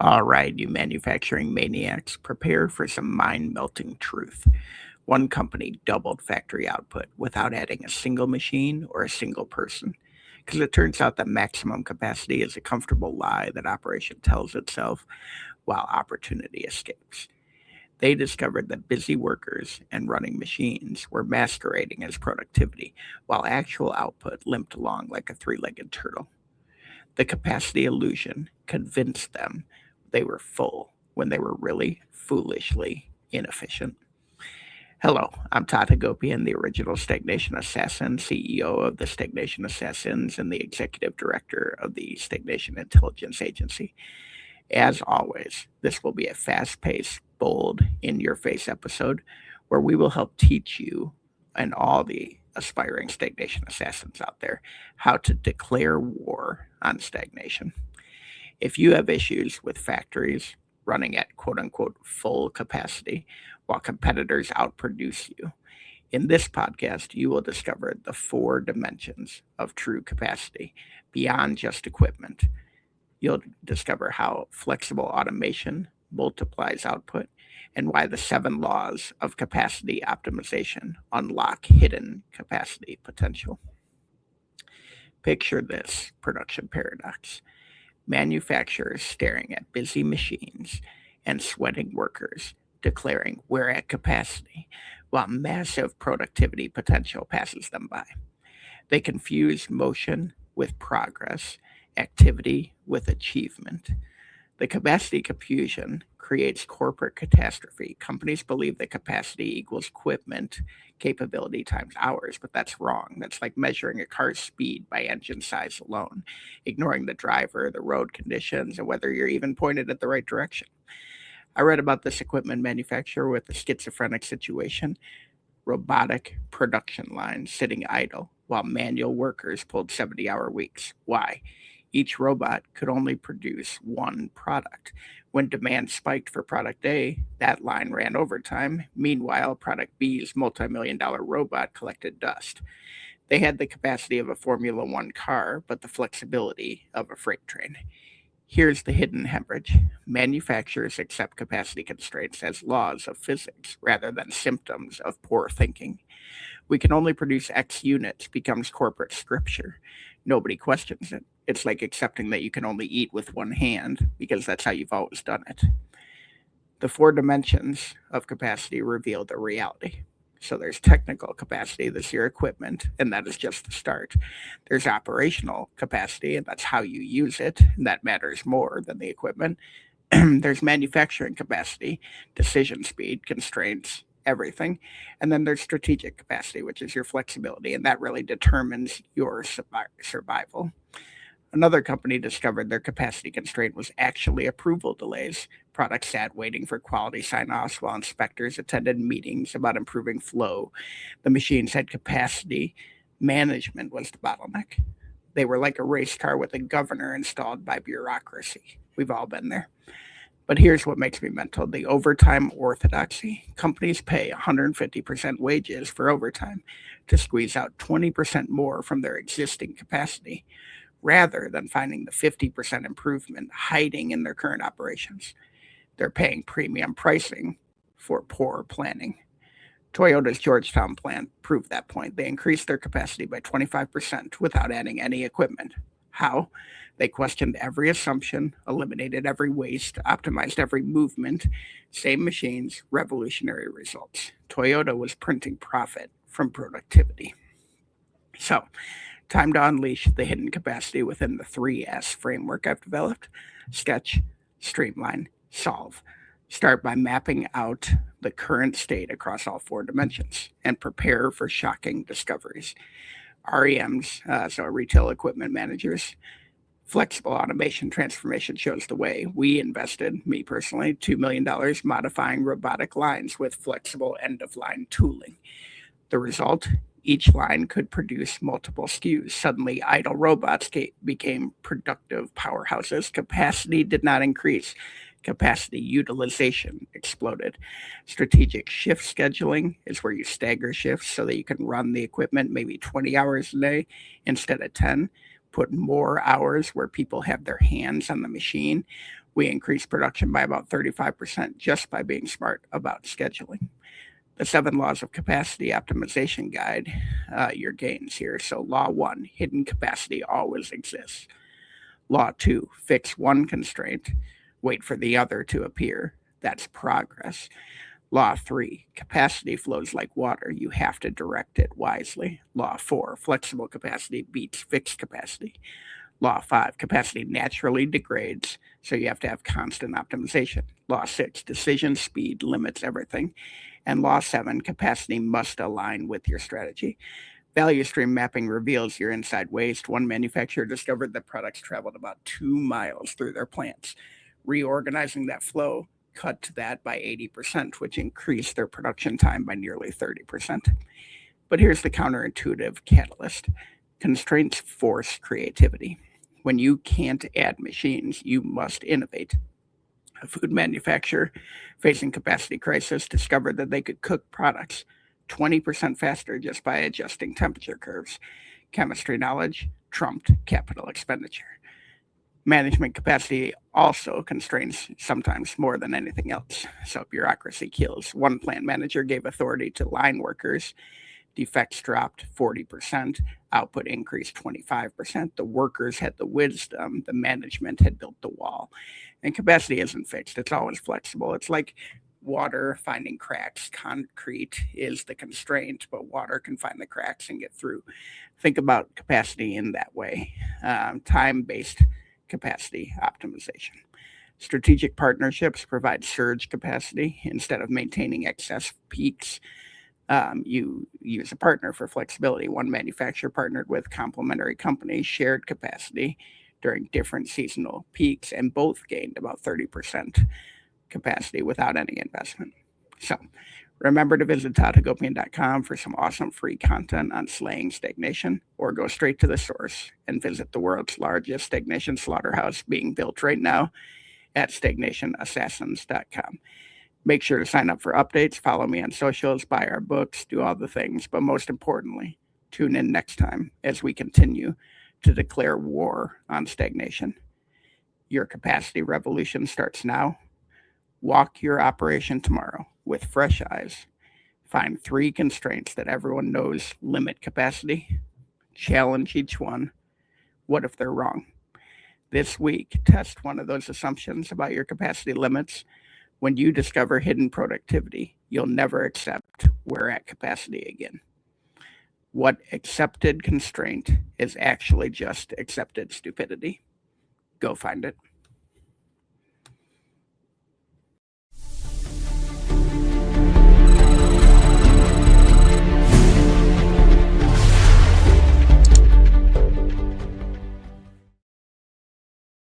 All right, you manufacturing maniacs, prepare for some mind melting truth. One company doubled factory output without adding a single machine or a single person. Because it turns out that maximum capacity is a comfortable lie that operation tells itself while opportunity escapes. They discovered that busy workers and running machines were masquerading as productivity, while actual output limped along like a three legged turtle. The capacity illusion convinced them they were full when they were really foolishly inefficient. Hello, I'm Tata Gopian, the original Stagnation Assassin, CEO of the Stagnation Assassins, and the executive director of the Stagnation Intelligence Agency. As always, this will be a fast paced, bold, in your face episode where we will help teach you and all the aspiring stagnation assassins out there how to declare war on stagnation. If you have issues with factories running at quote unquote full capacity while competitors outproduce you, in this podcast, you will discover the four dimensions of true capacity beyond just equipment. You'll discover how flexible automation multiplies output and why the seven laws of capacity optimization unlock hidden capacity potential. Picture this production paradox: manufacturers staring at busy machines and sweating workers declaring we're at capacity, while massive productivity potential passes them by. They confuse motion with progress, activity with achievement. The capacity confusion creates corporate catastrophe. Companies believe that capacity equals equipment capability times hours, but that's wrong. That's like measuring a car's speed by engine size alone, ignoring the driver, the road conditions, and whether you're even pointed at the right direction. I read about this equipment manufacturer with a schizophrenic situation: robotic production lines sitting idle while manual workers pulled 70-hour weeks. Why? Each robot could only produce one product. When demand spiked for product A, that line ran overtime. Meanwhile, product B's multi-million-dollar robot collected dust. They had the capacity of a Formula One car, but the flexibility of a freight train. Here's the hidden hemorrhage: manufacturers accept capacity constraints as laws of physics rather than symptoms of poor thinking. We can only produce X units becomes corporate scripture. Nobody questions it. It's like accepting that you can only eat with one hand because that's how you've always done it. The four dimensions of capacity reveal the reality. So there's technical capacity, that's your equipment, and that is just the start. There's operational capacity, and that's how you use it, and that matters more than the equipment. There's manufacturing capacity, decision speed, constraints, everything. And then there's strategic capacity, which is your flexibility, and that really determines your survival. Another company discovered their capacity constraint was actually approval delays. Products sat waiting for quality sign offs while inspectors attended meetings about improving flow. The machines had capacity, management was the bottleneck. They were like a race car with a governor installed by bureaucracy. We've all been there. But here's what makes me mental: the overtime orthodoxy. Companies pay 150% wages for overtime to squeeze out 20% more from their existing capacity, rather than finding the 50% improvement hiding in their current operations. They're paying premium pricing for poor planning. Toyota's Georgetown plant proved that point. They increased their capacity by 25% without adding any equipment. How? They questioned every assumption, eliminated every waste, optimized every movement. Same machines, revolutionary results. Toyota was printing profit from productivity. So, time to unleash the hidden capacity within the 3S framework I've developed: sketch, streamline, solve. Start by mapping out the current state across all four dimensions and prepare for shocking discoveries. REMs, so retail equipment managers, flexible automation transformation shows the way. We invested, me personally, $2 million modifying robotic lines with flexible end of line tooling. The result: each line could produce multiple SKUs. Suddenly, idle robots became productive powerhouses. Capacity did not increase. Capacity utilization exploded. Strategic shift scheduling is where you stagger shifts so that you can run the equipment maybe 20 hours a day instead of 10. Put more hours where people have their hands on the machine. We increased production by about 35% just by being smart about scheduling. The 7 laws of capacity optimization guide your gains here. So, law 1, hidden capacity always exists. Law 2, fix one constraint, wait for the other to appear. That's progress. Law 3, capacity flows like water. You have to direct it wisely. Law 4, flexible capacity beats fixed capacity. Law 5, capacity naturally degrades, so you have to have constant optimization. Law 6, decision speed limits everything. And Law 7, capacity must align with your strategy. Value stream mapping reveals your inside waste. One manufacturer discovered that products traveled about 2 miles through their plants. Reorganizing that flow cut that by 80%, which increased their production time by nearly 30%. But here's the counterintuitive catalyst. Constraints force creativity. When you can't add machines, you must innovate. A food manufacturer facing capacity crisis discovered that they could cook products 20% faster just by adjusting temperature curves. Chemistry knowledge trumped capital expenditure. Management capacity also constrains sometimes more than anything else. So bureaucracy kills. One plant manager gave authority to line workers. Defects dropped 40%, output increased 25%. The workers had the wisdom, the management had built the wall. And capacity isn't fixed, it's always flexible. It's like water finding cracks. Concrete is the constraint, but water can find the cracks and get through. Think about capacity in that way. Time-based capacity optimization. Strategic partnerships provide surge capacity instead of maintaining excess peaks. You use a partner for flexibility. One manufacturer partnered with complementary companies, shared capacity during different seasonal peaks, and both gained about 30% capacity without any investment. So remember to visit toddhagopian.com for some awesome free content on slaying stagnation, or go straight to the source and visit the world's largest stagnation slaughterhouse being built right now at stagnationassassins.com. Make sure to sign up for updates, follow me on socials, buy our books, do all the things. But most importantly, tune in next time as we continue to declare war on stagnation. Your capacity revolution starts now. Walk your operation tomorrow with fresh eyes. Find 3 constraints that everyone knows limit capacity. Challenge each one. What if they're wrong? This week, test one of those assumptions about your capacity limits. When you discover hidden productivity, you'll never accept we're at capacity again. What accepted constraint is actually just accepted stupidity? Go find it.